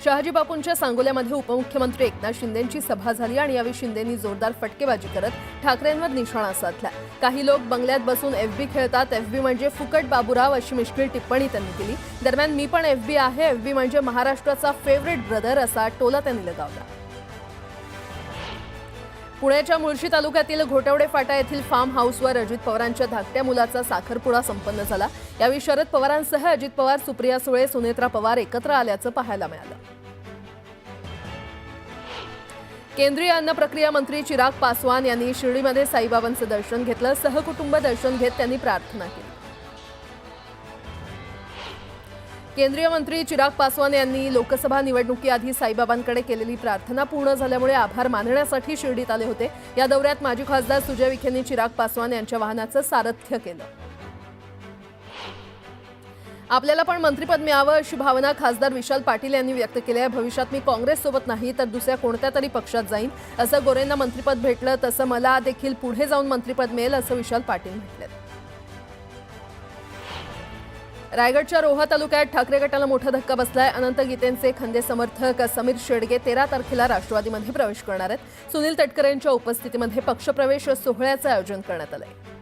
शहाजी बापूंच्या सांगोल्यामध्ये उपमुख्यमंत्री एकनाथ शिंदेंची सभा झाली आणि यावेळी शिंदेंनी जोरदार फटकेबाजी करत ठाकरेंवर निशाणा साधला। काही लोक बंगल्यात बसून एफबी खेळतात, एफबी म्हणजे फुकट बाबूराव अशी मिश्किल टिप्पणी त्यांनी केली। दरम्यान मी पण एफबी आहे, एफबी म्हणजे महाराष्ट्राचा फेवरेट ब्रदर असा टोला त्यांनी लगावला। पुण्याच्या मुळशी तालुक्यातील घोटवडे फाटा येथील फार्म हाऊसवर अजित पवारांच्या धाकट्या मुलाचा साखरपुडा संपन्न झाला। यावेळी शरद पवारांसह अजित पवार, सुप्रिया सुळे, सुनेत्रा पवार एकत्र आल्याचं पाहायला मिळालं। केंद्रीय अन्न प्रक्रिया मंत्री चिराग पासवान यांनी शिर्डीमध्ये साईबाबांचं दर्शन घेतलं। सहकुटुंब दर्शन घेत त्यांनी प्रार्थना केली। केंद्रीय मंत्री चिराग पासवान यांनी लोकसभा निवडणुकीआधी साईबाबांकडे केलेली प्रार्थना पूर्ण झाल्यामुळे आभार मानण्यासाठी शिर्डीत आले होते। या दौऱ्यात माजी खासदार सुजय विखेंनी चिराग पासवान यांच्या वाहनाचं सारथ्य केलं। आपल्याला पण मंत्रिपद मिळावं अशी भावना खासदार विशाल पाटील यांनी व्यक्त केली आहे। भविष्यात मी काँग्रेससोबत नाही तर दुसऱ्या कोणत्या तरी पक्षात जाईन। असं गोरेंना मंत्रिपद भेटलं तसं मला देखील पुढे जाऊन मंत्रिपद मिळेल असं विशाल पाटील म्हटले। रायगडच्या रोहा तालुक्यात ठाकरे गटाला मोठा धक्का बसलाय। अनंत गीतेंचे खंदे समर्थक समीर शेडगे 13 तारखेला राष्ट्रवादीमध्ये प्रवेश करणार आहेत। सुनील तटकरेंच्या उपस्थितीमध्ये पक्षप्रवेश सोहळ्याचं आयोजन करण्यात आलंय।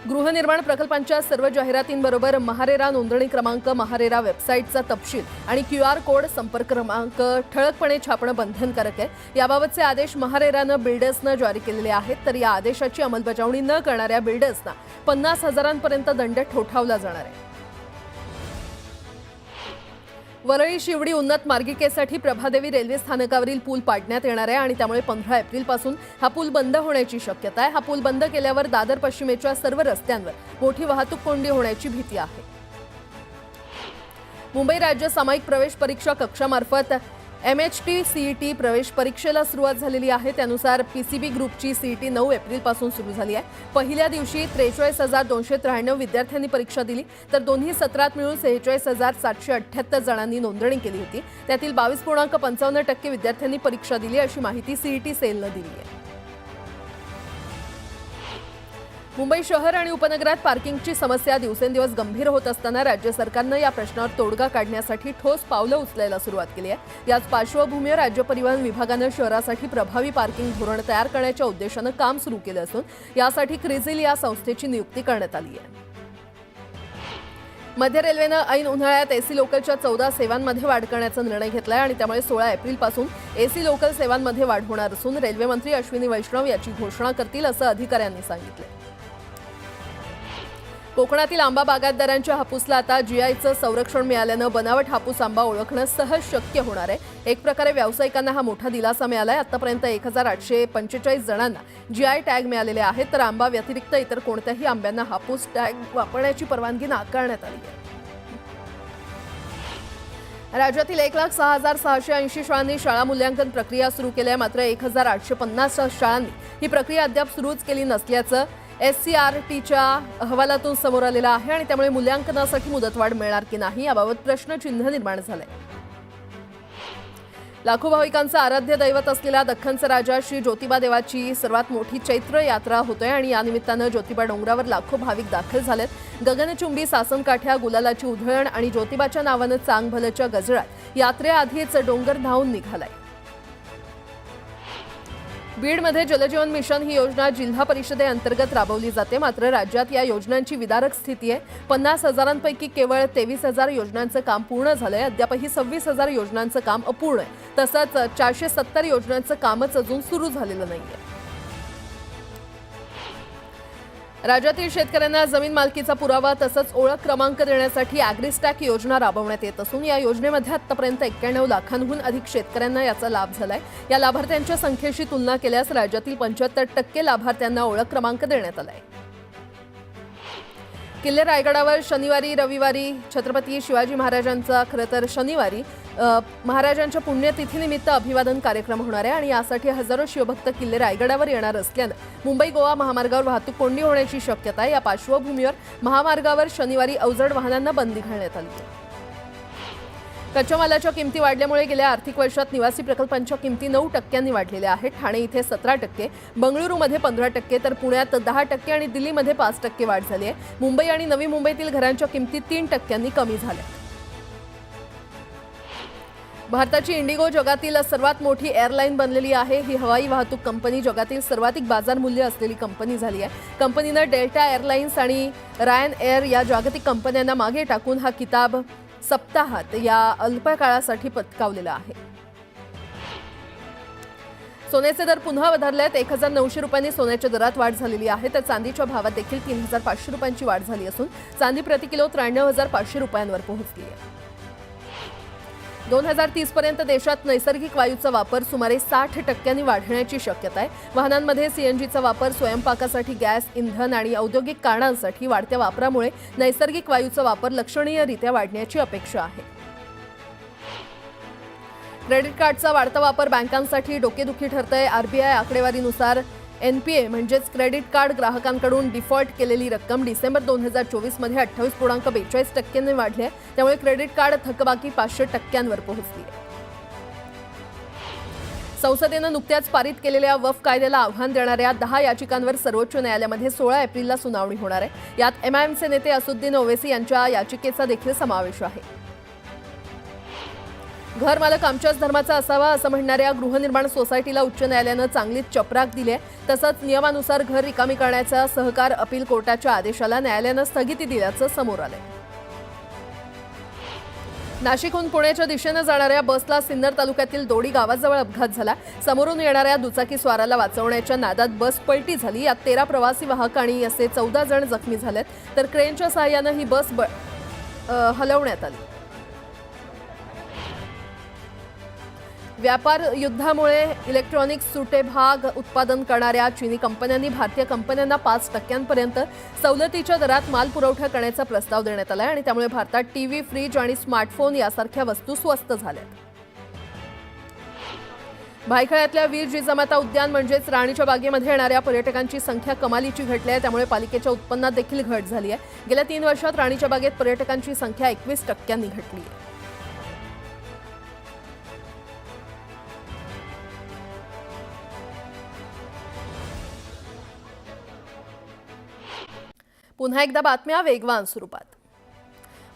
गृहनिर्माण प्रकल्पांच्या सर्व जाहिरातींबरोबर महारेरा नोंदणी क्रमांक, महारेरा वेबसाईटचा तपशील आणि QR कोड, संपर्क क्रमांक ठळकपणे छापणं बंधनकारक आहे। याबाबतचे आदेश महारेरानं बिल्डर्सना जारी केलेले आहेत, तर या आदेशाची अंमलबजावणी न करणाऱ्या बिल्डर्सना 50,000पर्यंत दंड ठोठावला जाणार आहे। वरळी शिवडी उन्नत मार्गिकेसाठी प्रभादेवी रेल्वे स्थानकावरील पूल पाडण्यात येणार आहे आणि त्यामुळे 15 एप्रिलपासून हा पूल बंद होण्याची शक्यता आहे। हा पूल बंद केल्यावर दादर पश्चिमेच्या सर्व रस्त्यांवर मोठी वाहतूक कोंडी होण्याची भीती आहे। मुंबई राज्य सामायिक प्रवेश परीक्षा कक्षामार्फत MHT CET प्रवेश परीक्षेला सुरुवात झालेली आहे। त्यानुसार PCB ग्रुपची CET 9 एप्रिलपासून सुरू झाली आहे। पहिल्या दिवशी 43,293 विद्यार्थ्यांनी परीक्षा दिली, तर दोन्ही सत्रात मिळून 46,778 जणांनी नोंदणी केली होती। त्यातील 22.55% विद्यार्थ्यांनी परीक्षा दिली अशी माहिती CET सेलनं दिली आहे। मुंबई शहर आणि उपनगरात पार्किंगची समस्या दिवसेंदिवस गंभीर होत असताना राज्य सरकारनं या प्रश्नावर तोडगा काढण्यासाठी ठोस पावलं उचलायला सुरुवात केली आहे। याच पार्श्वभूमीवर राज्य परिवहन विभागानं शहरासाठी प्रभावी पार्किंग धोरण तयार करण्याच्या उद्देशानं काम सुरू केलं असून यासाठी क्रिझिल या संस्थेची नियुक्ती करण्यात आली आहे। मध्य रेल्वेनं ऐन उन्हाळ्यात AC लोकलच्या 14 सेवांमध्ये वाढ करण्याचा निर्णय घेतलाय आणि त्यामुळे 16 एप्रिलपासून AC लोकल सेवांमध्ये वाढ होणार असून रेल्वे मंत्री अश्विनी वैष्णव याची घोषणा करतील असं अधिकाऱ्यांनी सांगितलं। कोकणातील आंबा बागायतदारांच्या हापूसला आता GIचं संरक्षण मिळाल्यानं बनावट हापूस आंबा ओळखणं सहज शक्य होणार आहे। एक प्रकारे व्यावसायिकांना हा मोठा दिलासा मिळालाय। आतापर्यंत 1845 जणांना GI टॅग मिळालेले आहेत, तर आंबा व्यतिरिक्त इतर कोणत्याही आंब्यांना हापूस टॅग वापरण्याची परवानगी नाकारण्यात आली आहे। राज्यातील 1,06,680 शाळांनी शाळा मूल्यांकन प्रक्रिया सुरू केली आहे, मात्र 1,850 शाळांनी ही प्रक्रिया अद्याप सुरूच केली नसल्याचं SCRTच्या अहवालातून समोर आलेलं आहे आणि त्यामुळे मूल्यांकनासाठी मुदतवाढ मिळणार की नाही याबाबत प्रश्नचिन्ह निर्माण झालंय। लाखो भाविकांचं आराध्य दैवत असलेला दख्खनचा राजा श्री ज्योतिबा देवाची सर्वात मोठी चैत्र यात्रा होतोय आणि या निमित्तानं ज्योतिबा डोंगरावर लाखो भाविक दाखल झालेत। गगनचुंबी सासनकाठ्या, गुलालाची उधळण आणि ज्योतिबाच्या नावानं चांगभलच्या गजरात यात्रेआधीच डोंगर धावून निघालाय। बीडमध्ये जलजीवन मिशन ही योजना जिल्हा परिषदेअंतर्गत राबवली जाते, मात्र राज्यात या योजनांची विदारक स्थिती आहे। 50,000पैकी केवळ 23,000 योजनांचं काम पूर्ण झालंय। अद्यापही 26,000 योजनांचं काम अपूर्ण आहे, तसंच 470 योजनांचं कामच अजून सुरू झालेलं नाहीये। राज्यातील शेतकऱ्यांना जमीन मालकीचा पुरावा तसंच ओळख क्रमांक देण्यासाठी ॲग्रिस्टॅक योजना राबवण्यात येत असून या योजनेमध्ये आतापर्यंत 91 लाखांहून अधिक शेतकऱ्यांना याचा लाभ झालाय। या लाभार्थ्यांच्या संख्येशी तुलना केल्यास राज्यातील 75% लाभार्थ्यांना ओळख क्रमांक देण्यात आलाय। किल्ले रायगडावर शनिवारी रविवारी छत्रपती शिवाजी महाराजांचा खरं तर शनिवारी महाराजांच्या पुण्यतिथीनिमित्त अभिवादन कार्यक्रम होणार आहे आणि यासाठी हजारो शिवभक्त किल्ले रायगडावर येणार असल्यानं मुंबई गोवा महामार्गावर वाहतूक कोंडी होण्याची शक्यता आहे। या पार्श्वभूमीवर महामार्गावर शनिवारी अवजड वाहनांना बंदी घालण्यात आली आहे। कच्च्या मालाच्या किमती वाढल्यामुळे गेल्या आर्थिक वर्षात निवासी प्रकल्पांच्या किमती 9% वाढलेल्या आहेत। ठाणे इथे 17%, बंगळुरूमध्ये 15%, तर पुण्यात 10% आणि दिल्लीमध्ये 5% वाढ झाली आहे। मुंबई आणि नवी मुंबईतील घरांच्या किमती 3% कमी झाल्या। भारताची इंडिगो जगातील सर्वात मोठी एअरलाईन बनलेली आहे। ही हवाई वाहतूक कंपनी जगातील सर्वाधिक बाजार मूल्य असलेली कंपनी झाली आहे। कंपनीने डेल्टा एअरलाइन्स आणि रायन एअर या जागतिक कंपन्यांना मागे टाकून हा किताब सप्ताहात या अल्प काळासाठी पटकावलेला आहे। सोन्याचे दर पुन्हा वधारलेत। 1900 रुपयांनी सोन्याच्या दरात वाढ झालेली आहे, तर चांदीच्या भावात देखील 3500 रुपयांची वाढ झाली असून चांदी प्रति किलो 93,500 रुपयांवर पोहोचली आहे। 2030 पर्यंत देशात नैसर्गिक वायूचा वापर सुमारे 60% वाढण्याची शक्यता आहे। वाहनांमध्ये सीएनजीचा वापर, स्वयंपाकासाठी गॅस, इंधन आणि औद्योगिक कारणांसाठी वाढत्या वापरामुळे नैसर्गिक वायूचा वापर लक्षणीयरित्या वाढण्याची अपेक्षा आहे। क्रेडिट कार्डचा वाढता वापर बँकांसाठी डोकेदुखी ठरतंय। आरबीआय आकडेवारीनुसार एनपीए म्हणजेच क्रेडिट कार्ड ग्राहकांकडून डिफॉल्ट केलेली रक्कम डिसेंबर 2024 मध्ये 28.42% वाढली आहे। त्यामुळे क्रेडिट कार्ड थकबाकी 500% पोहोचली आहे। संसदेनं नुकत्याच पारित केलेल्या वक्फ कायद्याला आव्हान देणाऱ्या 10 याचिकांवर सर्वोच्च न्यायालयामध्ये 16 एप्रिलला सुनावणी होणार आहे। यात एमआयएमचे नेते असुद्दीन ओवैसी यांच्या याचिकेचा देखील समावेश आहे। घर मालक आमच्याच धर्माचा असावा असं म्हणणाऱ्या गृहनिर्माण सोसायटीला उच्च न्यायालयानं चांगलीच चपराक दिली आहे। तसंच नियमानुसार घर रिकामी करण्याच्या सहकार अपील कोर्टाच्या आदेशाला न्यायालयानं स्थगिती दिल्याचं समोर आलंय। नाशिकहून पुण्याच्या दिशेनं जाणाऱ्या बसला सिन्नर तालुक्यातील दोडी गावाजवळ अपघात झाला। समोरून येणाऱ्या दुचाकी स्वाराला वाचवण्याच्या नादात बस पलटी झाली। यात 13 प्रवासी वाहक आणि असे 14 जण जखमी झालेत, तर क्रेनच्या सहाय्यानं ही बस हलवण्यात आली। व्यापार युद्धामुळे इलेक्ट्रॉनिक्स सुटे भाग उत्पादन करणाऱ्या चीनी कंपन्यांनी भारतीय कंपन्यांना 5% सवलतीच्या दरात माल पुरवठा करण्याचा प्रस्ताव देण्यात आला आणि त्यामुळे भारतात टीव्ही, फ्रीज आणि स्मार्टफोन यासारख्या वस्तू स्वस्त झाल्या। भायखळ्यातल्या वीर जिजामाता उद्यान म्हणजेच राणीच्या बागेमध्ये येणाऱ्या पर्यटकांची संख्या कमालीची घटली आहे। त्यामुळे पालिकेच्या उत्पन्नात देखील घट झाली आहे। गेल्या 3 वर्षात राणीच्या बागेत पर्यटकांची संख्या 21% घटली आहे। पुन्हा एकदा बातम्या वेगवान स्वरूपात।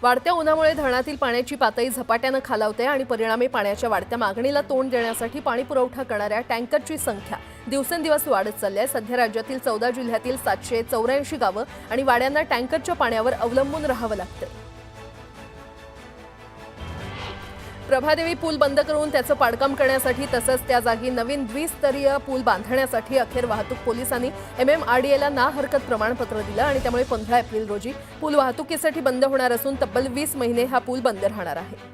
वाढत्या उन्हामुळे धरणातील पाण्याची पातळी झपाट्यानं खालावते आणि परिणामी पाण्याच्या वाढत्या मागणीला तोंड देण्यासाठी पाणी पुरवठा करणाऱ्या टँकरची संख्या दिवसेंदिवस वाढत चालली आहे। सध्या राज्यातील 14 जिल्ह्यातील 784 गावं आणि वाड्यांना टँकरच्या पाण्यावर अवलंबून राहावं लागतं। प्रभादेवी पूल बंद करून त्याचं पाडकाम करण्यासाठी तसंच त्या जागी नवीन द्विस्तरीय पूल बांधण्यासाठी अखेर वाहतूक पोलिसांनी MMRDAला ना हरकत प्रमाणपत्र दिलं आणि त्यामुळे 15 एप्रिल रोजी पूल वाहतुकीसाठी बंद होणार असून तब्बल 20 महिने हा पूल बंद राहणार आहे।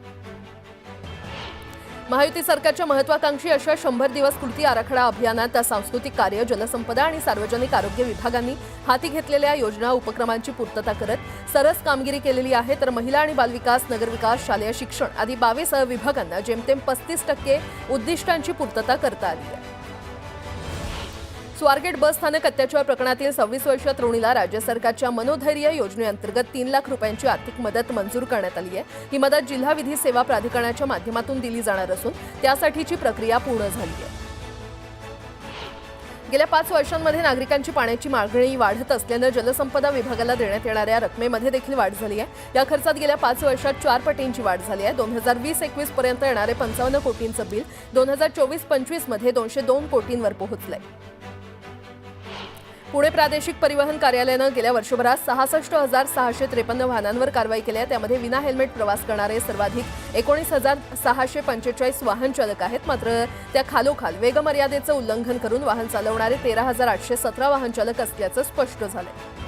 महायुती सरकारच्या महत्त्वाकांक्षी अशा 100 दिवस कृती आराखडा अभियानात सांस्कृतिक कार्य, जलसंपदा आणि सार्वजनिक आरोग्य विभागांनी हाती घेतलेल्या योजना उपक्रमांची पूर्तता करत सरस कामगिरी केलेली आहे, तर महिला आणि बालविकास, नगरविकास, शालेय शिक्षण आदी 22 विभागांना जेमतेम 35% उद्दिष्टांची पूर्तता करता आली आहे। स्वारगेट बस स्थानक अत्याचार प्रकरणातील 26 वर्षीय तरुणीला राज्य सरकारच्या मनोधैर्य योजनेअंतर्गत 3 लाख रुपयांची आर्थिक मदत मंजूर करण्यात आली आहे। ही मदत जिल्हा विधी सेवा प्राधिकरणाच्या माध्यमातून दिली जाणार असून त्यासाठीची प्रक्रिया पूर्ण झाली आहे। गेल्या 5 वर्षांमध्ये नागरिकांची पाण्याची मागणी वाढत असल्यानं जलसंपदा विभागाला देण्यात येणाऱ्या रकमेमध्ये देखील वाढ झाली आहे। या खर्चात गेल्या 5 वर्षात 4 पटींची वाढ झाली आहे। 2020-21 पर्यंत येणारे 55 कोटींचं बिल 2024-25 मध्ये 202 कोटींवर पोहोचलंय। पुणे प्रादेशिक परिवहन कार्यालयानं गेल्या वर्षभरात 66,653 वाहनांवर कारवाई केली आहे। त्यामध्ये विना हेल्मेट प्रवास करणारे सर्वाधिक 19,645 वाहन चालक आहेत। मात्र त्या खालोखाल वेगमर्यादेचं उल्लंघन करून वाहन चालवणारे 13,817 वाहन चालक असल्याचं स्पष्ट झालंय।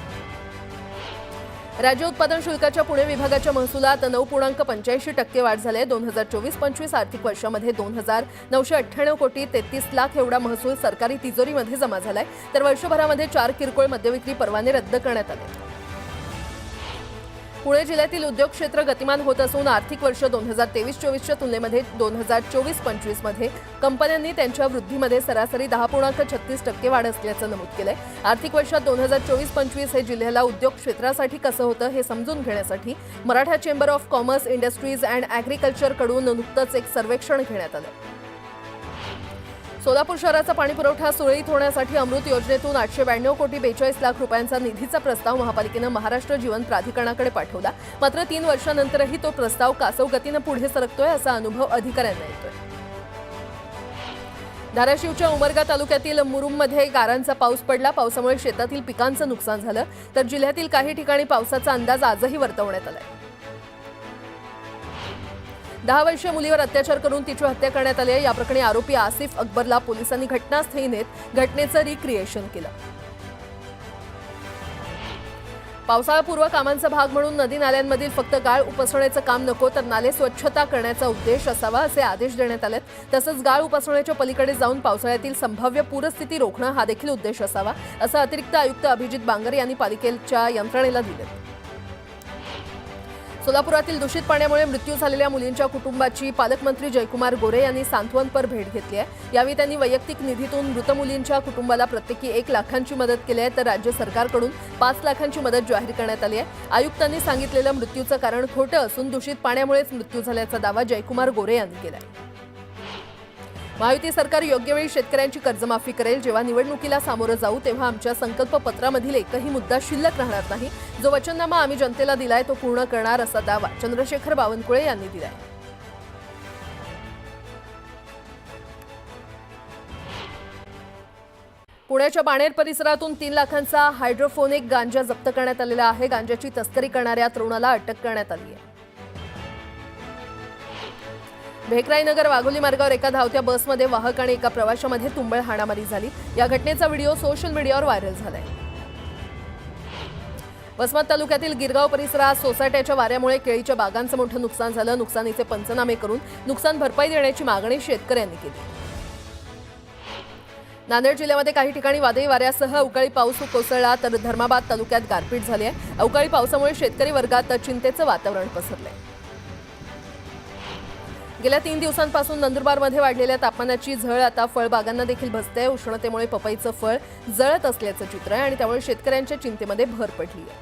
राज्य उत्पादन शुल्काच्या पुणे विभागाच्या महसुलात 9.85% वाढ झाली आहे। 2024-25 आर्थिक वर्षामध्ये 2,998 कोटी 33 लाख एवढा महसूल सरकारी तिजोरीमध्ये जमा झालाय, तर वर्षभरामध्ये 4 किरकोळ मद्यविक्री परवाने रद्द करण्यात आले। पुणे जिल्ह्यातील उद्योग क्षेत्र गतिमान होत असून आर्थिक वर्ष 2023-24च्या तुलनेमध्ये 2024-25 मध्ये कंपन्यांनी त्यांच्या वृद्धीमध्ये सरासरी 10.36% वाढ असल्याचं नमूद केलंय। आर्थिक वर्षात 2024-25 हे जिल्ह्याला उद्योग क्षेत्रासाठी कसं होतं हे समजून घेण्यासाठी Maratha chamber of commerce, industries and agriculture कडून नुकतंच एक सर्वेक्षण घेण्यात आलं। सोलापूर शहराचा पाणीपुरवठा सुरळीत होण्यासाठी अमृत योजनेतून 892 कोटी 42 लाख रुपयांचा निधीचा प्रस्ताव महापालिकेनं महाराष्ट्र जीवन प्राधिकरणाकडे पाठवला. मात्र 3 वर्षांनंतरही तो प्रस्ताव कासव गतीनं पुढे सरकतोय असा अनुभव अधिकाऱ्यांना येतोय. धाराशिवच्या उमरगा तालुक्यातील मुरुममध्ये गारांचा पाऊस पडला. पावसामुळे शेतातील पिकांचं नुकसान झालं, तर जिल्ह्यातील काही ठिकाणी पावसाचा अंदाज आजही वर्तवण्यात आलाय. 10 वर्षीय मुलीवर अत्याचार करून तिची हत्या करण्यात आली आहे. या प्रकरणी आरोपी आसिफ अकबरला पोलिसांनी घटनास्थळी नेत घटनेचं रिक्रिएशन केलं. पावसाळापूर्व कामांचा भाग म्हणून नदी नाल्यांमधील फक्त गाळ उपसण्याचं काम नको, तर नाले स्वच्छता करण्याचा उद्देश असावा असे आदेश देण्यात आलेत. तसंच गाळ उपसण्याच्या पलीकडे जाऊन पावसाळ्यातील संभाव्य पूरस्थिती रोखणं हा देखील उद्देश असावा, असं अतिरिक्त आयुक्त अभिजित बांगर यांनी पालिकेच्या यंत्रणेला दिलं. सोलापुरातील दूषित पाण्यामुळे मृत्यू झालेल्या मुलींच्या कुटुंबाची पालकमंत्री जयकुमार गोरे यांनी सांत्वनपर भेट घेतली आहे. यावेळी त्यांनी वैयक्तिक निधीतून मृत मुलींच्या कुटुंबाला प्रत्येकी 1 लाखांची मदत केली आहे, तर राज्य सरकारकडून 5 लाखांची मदत जाहीर करण्यात आली आहे. आयुक्तांनी सांगितलेलं मृत्यूचं कारण खोटं असून दूषित पाण्यामुळेच मृत्यू झाल्याचा दावा जयकुमार गोरे यांनी केला आहे. महायुती सरकार योग्य वेळी शेतकऱ्यांची कर्जमाफी करेल. जेव्हा निवडणुकीला सामोरं जाऊ तेव्हा आमच्या संकल्पपत्रामधील एकही मुद्दा शिल्लक राहणार नाही. जो वचननामा आम्ही जनतेला दिलाय तो पूर्ण करणार असा दावा चंद्रशेखर बावनकुळे यांनी दिलाय. पुण्याच्या बाणेर परिसरातून 3 लाखांचा हायड्रोफोनिक गांजा जप्त करण्यात आलेला आहे. गांजाची तस्करी करणाऱ्या तरुणाला अटक करण्यात आली आहे. भेकराईनगर वाघोली मार्गावर एका धावत्या बसमध्ये वाहक आणि एका प्रवाशामध्ये तुंबळ हाणामारी झाली. या घटनेचा व्हिडिओ सोशल मीडियावर व्हायरल झालाय. वसमत तालुक्यातील गिरगाव परिसरात सोसाट्याच्या वाऱ्यामुळे केळीच्या बागांचं मोठं नुकसान झालं. नुकसानीचे पंचनामे करून नुकसान भरपाई देण्याची मागणी शेतकऱ्यांनी केली. नांदेड जिल्ह्यामध्ये काही ठिकाणी वादळी वाऱ्यासह अवकाळी पाऊस कोसळला, तर धर्माबाद तालुक्यात गारपीट झाली आहे. अवकाळी पावसामुळे शेतकरी वर्गात चिंतेचं वातावरण पसरलंय. गेल्या 3 दिवसांपासून नंदुरबारमध्ये वाढलेल्या तापमानाची झळ आता फळबागांना देखील बसते. उष्णतेमुळे पपईचं फळ जळत असल्याचं चित्र आहे आणि त्यामुळे शेतकऱ्यांच्या चिंतेमध्ये भर पडली आहे.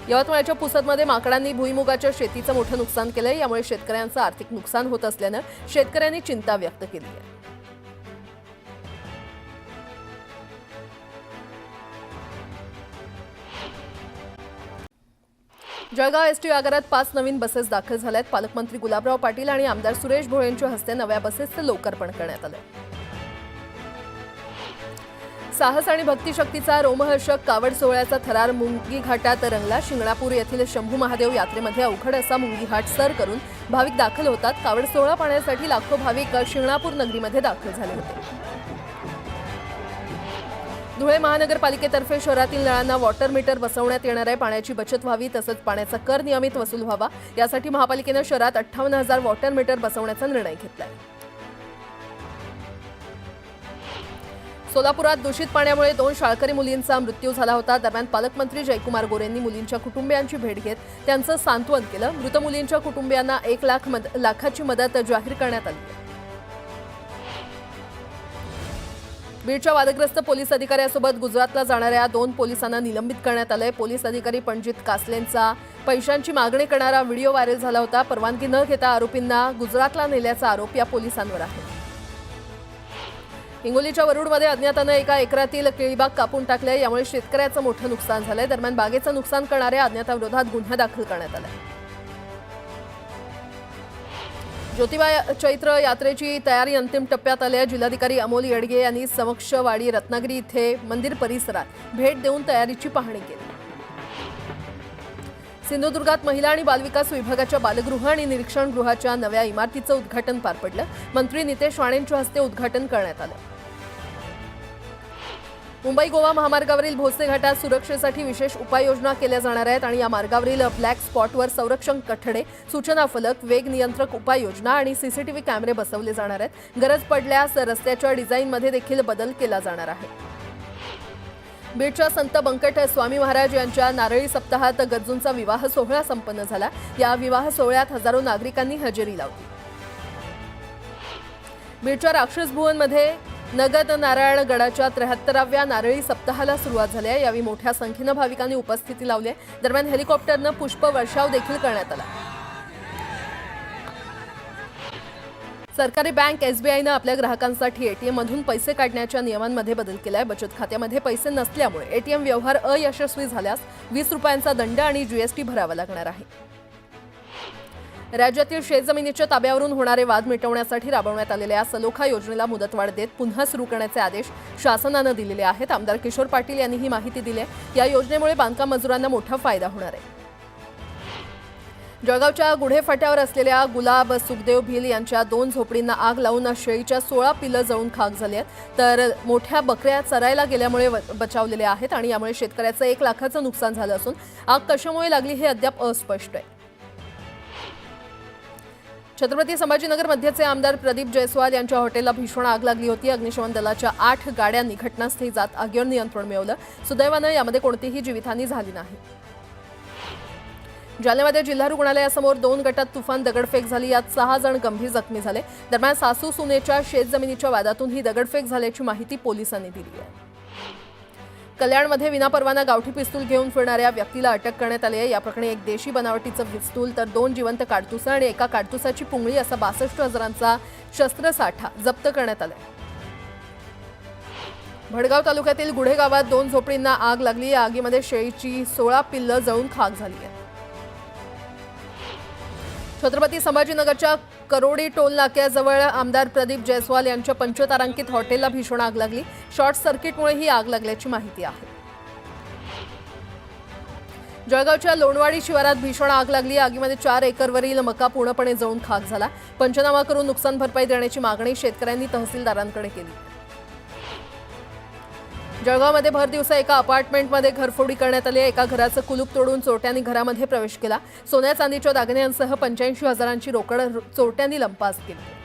यवतमाळच्या पुसदमध्ये माकडांनी भुईमुगाच्या शेतीचं मोठं नुकसान केलंय. यामुळे शेतकऱ्यांचं आर्थिक नुकसान होत असल्यानं शेतकऱ्यांनी चिंता व्यक्त केली आहे. जळगाव एसटी आगारात 5 नवीन बसेस दाखल झाल्यात. पालकमंत्री गुलाबराव पाटील आणि आमदार सुरेश भोळे यांच्या हस्ते नव्या बसेसचं लोकार्पण करण्यात आलं. साहस आणि भक्तिशक्तीचा रोमहर्षक कावड सोहळ्याचा थरार मुंगी घाटात रंगला. शिंगणापूर येथील शंभू महादेव यात्रेमध्ये अवघड असा मुंगी घाट सर करून भाविक दाखल होतात. कावड सोहळा पाहण्यासाठी लाखो भाविक शिंगणापूर नगरीमध्ये दाखल झाले होते. धुळे महानगरपालिकेतर्फे शहरातील नळांना वॉटर मीटर बसवण्यात येणार आहे. पाण्याची बचत व्हावी तसंच पाण्याचा कर नियमित वसूल व्हावा यासाठी महापालिकेनं शहरात 58,000 वॉटर मीटर बसवण्याचा निर्णय घेतलाय. सोलापुरात दूषित पाण्यामुळे 2 शाळकरी मुलींचा मृत्यू झाला होता. दरम्यान पालकमंत्री जयकुमार गोरेंनी मुलींच्या कुटुंबियांची भेट घेत त्यांचं सांत्वन केलं. मृत मुलींच्या कुटुंबियांना 1 लाखाची मदत जाहीर करण्यात आली. बीडच्या वादग्रस्त पोलीस अधिकाऱ्यासोबत गुजरातला जाणाऱ्या 2 पोलिसांना निलंबित करण्यात आलंय. पोलीस अधिकारी पणजित कासलेंचा पैशांची मागणी करणारा व्हिडिओ व्हायरल झाला होता. परवानगी न घेता आरोपींना गुजरातला नेल्याचा आरोप या पोलिसांवर आहे. हिंगोलीच्या वरुडमध्ये अज्ञातानं एका एकरातील केळीबाग कापून टाकल्या. यामुळे शेतकऱ्याचं मोठं नुकसान झालंय. दरम्यान बागेचं नुकसान करणाऱ्या अज्ञाताविरोधात गुन्हा दाखल करण्यात आलाय. ज्योतिबा चैत्र यात्रेची तयारी अंतिम टप्प्यात आली आहे. जिल्हाधिकारी अमोल येडगे यांनी समक्षवाडी रत्नागिरी इथे मंदिर परिसरात भेट देऊन तयारीची पाहणी केली. सिंधुदुर्गात महिला आणि बालविकास विभागाच्या बालगृह आणि निरीक्षण गृहाच्या नव्या इमारतीचं उद्घाटन पार पडलं. मंत्री नितेश राणेंच्या हस्ते उद्घाटन करण्यात आलं. मुंबई गोवा महामार्गावरील भोसले घाटात सुरक्षेसाठी विशेष उपाययोजना केल्या जाणार आहेत आणि या मार्गावरील ब्लॅक स्पॉटवर संरक्षण कठडे, सूचना फलक, वेग नियंत्रक उपाययोजना आणि सीसीटीव्ही कॅमेरे बसवले जाणार आहेत. गरज पडल्यास रस्त्याच्या डिझाईनमध्ये देखील बदल केला जाणार आहे. बीडच्या संत बंकट स्वामी महाराज यांच्या नारळी सप्ताहात गरजूंचा विवाह सोहळा संपन्न झाला. या विवाह सोहळ्यात हजारो नागरिकांनी हजेरी लावली. बीडच्या राक्षस भुवनमध्ये नगद नारायण गडाच्या 73व्या नारळी सप्ताहाला सुरुवात झाली आहे. यावेळी मोठ्या संख्येनं भाविकांनी उपस्थिती लावली आहे. दरम्यान हेलिकॉप्टरनं पुष्पवर्षाव देखील करण्यात आला. सरकारी बँक एसबीआयनं आपल्या ग्राहकांसाठी एटीएम मधून पैसे काढण्याच्या नियमांमध्ये बदल केलाय। बचत खात्यामध्ये पैसे नसल्यामुळे एटीएम व्यवहार अयशस्वी झाल्यास 20 रुपयांचा दंड आणि जीएसटी भरावा लागणार आहे। राज्यातील शेतजमिनीच्या ताब्यावरून होणारे वाद मिटवण्यासाठी राबवण्यात आलेल्या सलोखा योजनेला मुदतवाढ देत पुन्हा सुरू करण्याचे आदेश शासनानं दिलेले आहेत। आमदार किशोर पाटील यांनी ही माहिती दिली आहे। या योजनेमुळे बांधकाम मजुरांना मोठा फायदा होणार आहे। जळगावच्या गुढे फाट्यावर असलेल्या गुलाब सुखदेव भिल यांच्या 2 झोपडींना आग लावून शेळीच्या 16 पिल्लं जळून खाक झाली आहेत, तर मोठ्या बकऱ्या चरायला गेल्यामुळे बचावलेले आहेत आणि यामुळे शेतकऱ्याचं 1 लाखाचं नुकसान झालं असून आग कशामुळे लागली हे अद्याप अस्पष्ट आहे। छत्रपती संभाजीनगर मध्येचे आमदार प्रदीप जयस्वाल यांच्या हॉटेलला भीषण आग लागली होती। अग्निशमन दलाच्या 8 गाड्यांनी घटनास्थळी जात आगीवर नियंत्रण मिळवलं। सुदैवानं यामध्ये कोणतीही जीवितहानी झाली नाही। जालन्यामध्ये जिल्हा रुग्णालयासमोर 2 गटात तुफान दगडफेक झाली। यात 6 जण गंभीर जखमी झाले। दरम्यान सासू सुनेच्या शेतजमिनीच्या वादातून ही दगडफेक झाल्याची माहिती पोलिसांनी दिली आहे। कल्याणमध्ये विनापरवाना गावठी पिस्तूल घेऊन फिरणाऱ्या व्यक्तीला अटक करण्यात आली आहे। या प्रकरणी एक देशी बनावटीचं पिस्तूल तर 2 जिवंत काडतुसं आणि एका काडतुसाची पुंगळी असा 62,000चा शस्त्रसाठा जप्त करण्यात आलाय। भडगाव तालुक्यातील गुढे गावात 2 झोपडींना आग लागली। या आगीमध्ये शेळीची 16 पिल्लं जळून खाक झाली आहेत। छत्रपती संभाजीनगरच्या करोडी टोल नाक्याजवळ आमदार प्रदीप जयस्वाल यांच्या पंचतारांकित हॉटेलला भीषण आग लागली। शॉर्ट सर्किटमुळे ही आग लागल्याची माहिती आहे। जळगावच्या लोणवाडी शिवारात भीषण आग लागली। आगीमध्ये 4 एकरवरील मका पूर्णपणे जळून खाक झाला। पंचनामा करून नुकसान भरपाई देण्याची मागणी शेतकऱ्यांनी तहसीलदारांकडे केली। जळगावमध्ये भर दिवसा एका अपार्टमेंटमध्ये घरफोडी करण्यात आली। एका घराचं कुलूप तोडून चोरट्यांनी घरामध्ये प्रवेश केला। सोन्या चांदीच्या दागिन्यांसह 85,000ची रोकड चोरट्यांनी लंपास केली।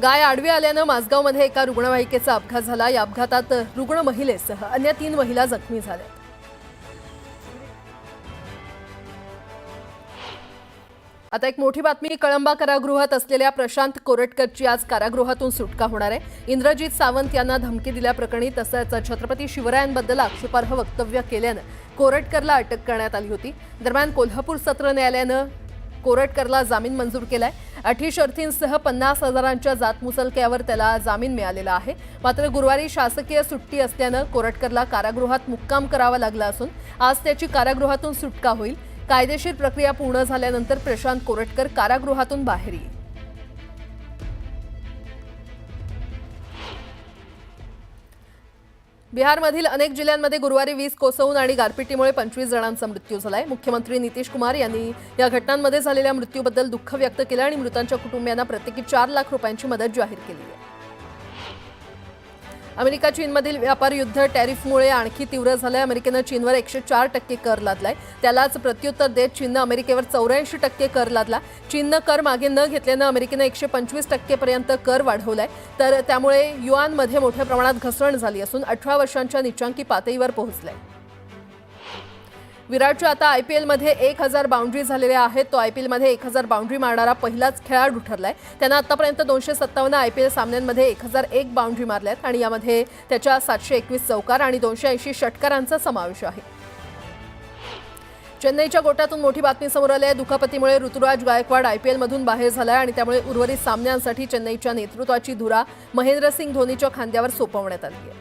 गाय आडवी आल्यानं माझगावमध्ये एका रुग्णवाहिकेचा अपघात झाला। या अपघातात रुग्ण महिलेसह अन्य 3 महिला जखमी झाल्या। आता एक मोठी बातमी। कळंबा कारागृहात असलेल्या प्रशांत कोरटकरची आज कारागृहातून सुटका होणार आहे। इंद्रजित सावंत यांना धमकी दिल्याप्रकरणी तसंच छत्रपती शिवरायांबद्दल आक्षेपार्ह वक्तव्य केल्यानं कोरटकरला अटक करण्यात आली होती। दरम्यान कोल्हापूर सत्र न्यायालयानं कोरटकरला जामीन मंजूर केलाय। अटी शर्तींसह 50,000च्या जातमुचलक्यावर त्याला जामीन मिळालेला आहे। मात्र गुरुवारी शासकीय सुट्टी असल्यानं कोरटकरला कारागृहात मुक्काम करावा लागला असून आज त्याची कारागृहातून सुटका होईल। कायदेशीर प्रक्रिया पूर्ण झाल्यानंतर प्रशांत कोरटकर कारागृहातून बाहेर येईल। बिहारमधील अनेक जिल्ह्यांमध्ये गुरुवारी वीज कोसळून आणि गारपिटीमुळे 25 जणांचा मृत्यू झालाय। मुख्यमंत्री नितीश कुमार यांनी या घटनांमध्ये झालेल्या मृत्यूबद्दल दुःख व्यक्त केलं आणि मृतांच्या कुटुंबियांना प्रत्येकी 4 लाख रुपयांची मदत जाहीर केली आहे। अमेरिका चीनमधील व्यापार युद्ध टॅरिफमुळे आणखी तीव्र झालंय। अमेरिकेनं चीनवर 104% कर लादलाय। त्यालाच प्रत्युत्तर देत चीननं अमेरिकेवर 84% कर लादला। चीननं कर मागे न घेतल्यानं अमेरिकेनं 125% पर्यंत कर वाढवलाय। तर त्यामुळे युआनमध्ये मोठ्या प्रमाणात घसरण झाली असून 18 वर्षांच्या नीचांकी पातळीवर पोहोचलाय। विराटच्या आता आयपीएलमध्ये 1000 बाउंड्री झालेल्या आहेत। तो आयपीएलमध्ये 1000 बाउंड्री मारणारा पहिलाच खेळाडू ठरलाय। त्यानं आतापर्यंत 257 आयपीएल सामन्यांमध्ये 1001 बाउंड्री मारल्यात आणि यामध्ये त्याच्या 721 चौकार आणि 280 षटकारांचा समावेश आहे। चेन्नईच्या गोट्यातून मोठी बातमी समोर आली आहे। दुखापतीमुळे ऋतुराज गायकवाड आयपीएलमधून बाहेर झालाय आणि त्यामुळे उर्वरित सामन्यांसाठी चेन्नईच्या नेतृत्वाची धुरा महेंद्रसिंग धोनीच्या खांद्यावर सोपवण्यात आली आहे।